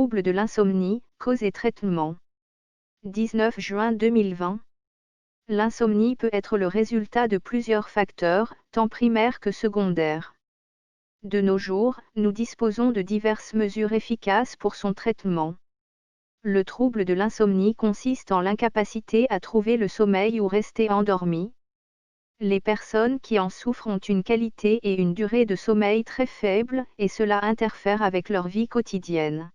Troubles de l'insomnie, cause et traitement. 19 juin 2020. L'insomnie peut être le résultat de plusieurs facteurs, tant primaires que secondaires. De nos jours, nous disposons de diverses mesures efficaces pour son traitement. Le trouble de l'insomnie consiste en l'incapacité à trouver le sommeil ou rester endormi. Les personnes qui en souffrent ont une qualité et une durée de sommeil très faibles, et cela interfère avec leur vie quotidienne.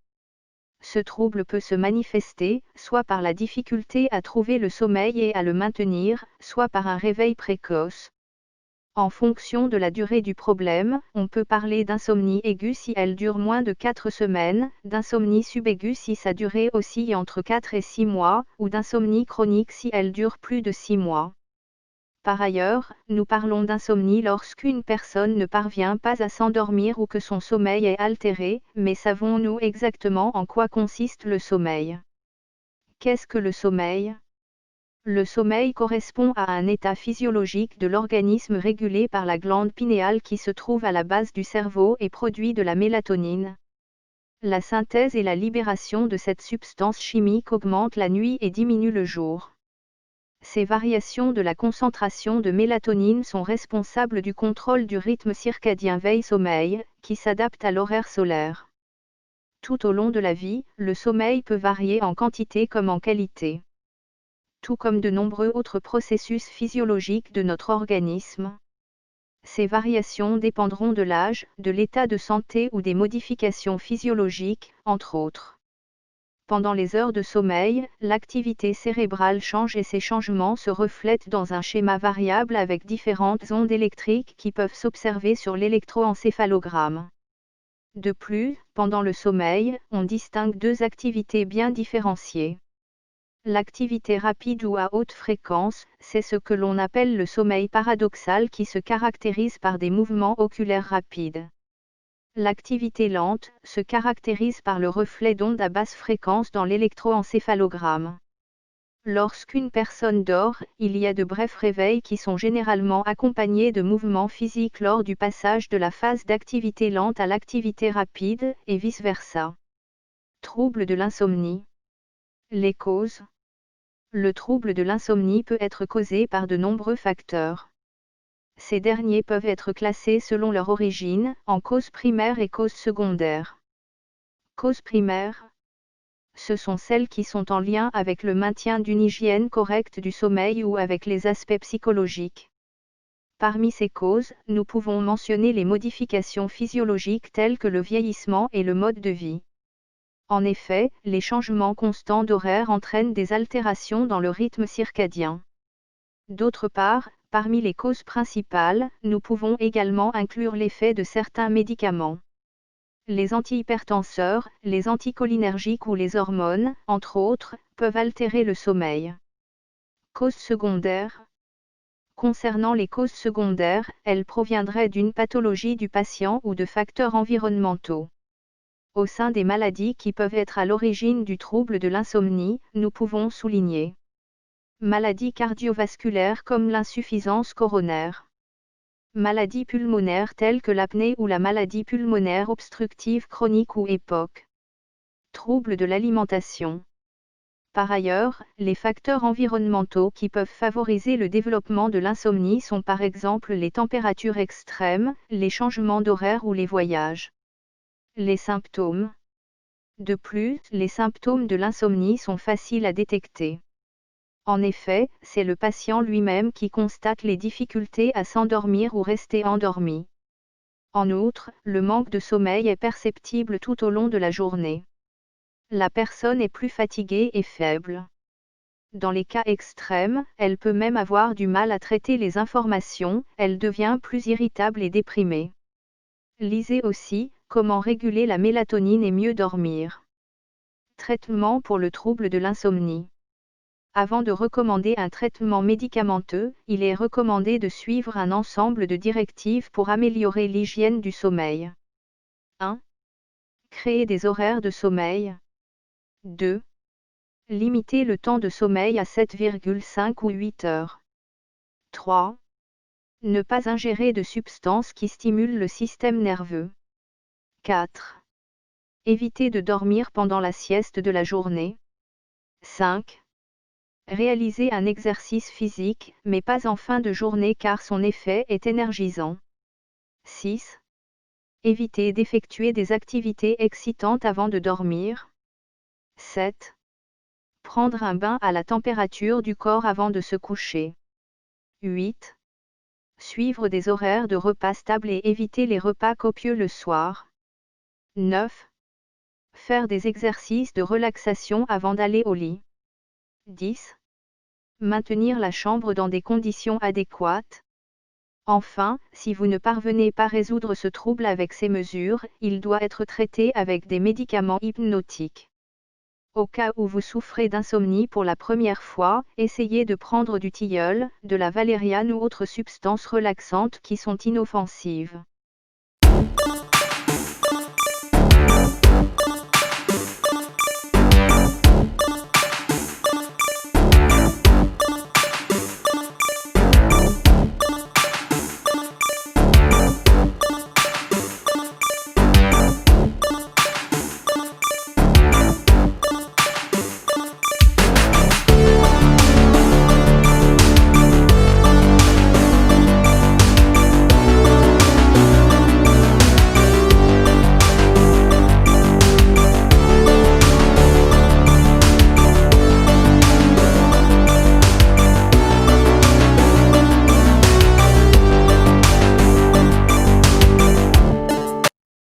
Ce trouble peut se manifester, soit par la difficulté à trouver le sommeil et à le maintenir, soit par un réveil précoce. En fonction de la durée du problème, on peut parler d'insomnie aiguë si elle dure moins de 4 semaines, d'insomnie subaiguë si sa durée oscille entre 4 et 6 mois, ou d'insomnie chronique si elle dure plus de 6 mois. Par ailleurs, nous parlons d'insomnie lorsqu'une personne ne parvient pas à s'endormir ou que son sommeil est altéré, mais savons-nous exactement en quoi consiste le sommeil? Qu'est-ce que le sommeil? Le sommeil correspond à un état physiologique de l'organisme régulé par la glande pinéale qui se trouve à la base du cerveau et produit de la mélatonine. La synthèse et la libération de cette substance chimique augmentent la nuit et diminuent le jour. Ces variations de la concentration de mélatonine sont responsables du contrôle du rythme circadien veille-sommeil, qui s'adapte à l'horaire solaire. Tout au long de la vie, le sommeil peut varier en quantité comme en qualité. Tout comme de nombreux autres processus physiologiques de notre organisme. Ces variations dépendront de l'âge, de l'état de santé ou des modifications physiologiques, entre autres. Pendant les heures de sommeil, l'activité cérébrale change et ces changements se reflètent dans un schéma variable avec différentes ondes électriques qui peuvent s'observer sur l'électroencéphalogramme. De plus, pendant le sommeil, on distingue deux activités bien différenciées. L'activité rapide ou à haute fréquence, c'est ce que l'on appelle le sommeil paradoxal qui se caractérise par des mouvements oculaires rapides. L'activité lente se caractérise par le reflet d'ondes à basse fréquence dans l'électroencéphalogramme. Lorsqu'une personne dort, il y a de brefs réveils qui sont généralement accompagnés de mouvements physiques lors du passage de la phase d'activité lente à l'activité rapide, et vice-versa. Trouble de l'insomnie. Les causes. Le trouble de l'insomnie peut être causé par de nombreux facteurs. Ces derniers peuvent être classés selon leur origine, en cause primaire et cause secondaire. Causes primaires. Ce sont celles qui sont en lien avec le maintien d'une hygiène correcte du sommeil ou avec les aspects psychologiques. Parmi ces causes, nous pouvons mentionner les modifications physiologiques telles que le vieillissement et le mode de vie. En effet, les changements constants d'horaire entraînent des altérations dans le rythme circadien. D'autre part, parmi les causes principales, nous pouvons également inclure l'effet de certains médicaments. Les antihypertenseurs, les anticholinergiques ou les hormones, entre autres, peuvent altérer le sommeil. Causes secondaires. Concernant les causes secondaires, elles proviendraient d'une pathologie du patient ou de facteurs environnementaux. Au sein des maladies qui peuvent être à l'origine du trouble de l'insomnie, nous pouvons souligner maladies cardiovasculaires comme l'insuffisance coronaire. Maladies pulmonaires telles que l'apnée ou la maladie pulmonaire obstructive chronique ou EPOC. Troubles de l'alimentation. Par ailleurs, les facteurs environnementaux qui peuvent favoriser le développement de l'insomnie sont par exemple les températures extrêmes, les changements d'horaire ou les voyages. Les symptômes. De plus, les symptômes de l'insomnie sont faciles à détecter. En effet, c'est le patient lui-même qui constate les difficultés à s'endormir ou rester endormi. En outre, le manque de sommeil est perceptible tout au long de la journée. La personne est plus fatiguée et faible. Dans les cas extrêmes, elle peut même avoir du mal à traiter les informations, elle devient plus irritable et déprimée. Lisez aussi, comment réguler la mélatonine et mieux dormir. Traitement pour le trouble de l'insomnie. Avant de recommander un traitement médicamenteux, il est recommandé de suivre un ensemble de directives pour améliorer l'hygiène du sommeil. 1. Créer des horaires de sommeil. 2. Limiter le temps de sommeil à 7,5 ou 8 heures. 3. Ne pas ingérer de substances qui stimulent le système nerveux. 4. Éviter de dormir pendant la sieste de la journée. 5. Réaliser un exercice physique, mais pas en fin de journée car son effet est énergisant. 6. Éviter d'effectuer des activités excitantes avant de dormir. 7. Prendre un bain à la température du corps avant de se coucher. 8. Suivre des horaires de repas stables et éviter les repas copieux le soir. 9. Faire des exercices de relaxation avant d'aller au lit. 10. Maintenir la chambre dans des conditions adéquates. Enfin, si vous ne parvenez pas à résoudre ce trouble avec ces mesures, il doit être traité avec des médicaments hypnotiques. Au cas où vous souffrez d'insomnie pour la première fois, essayez de prendre du tilleul, de la valériane ou autres substances relaxantes qui sont inoffensives.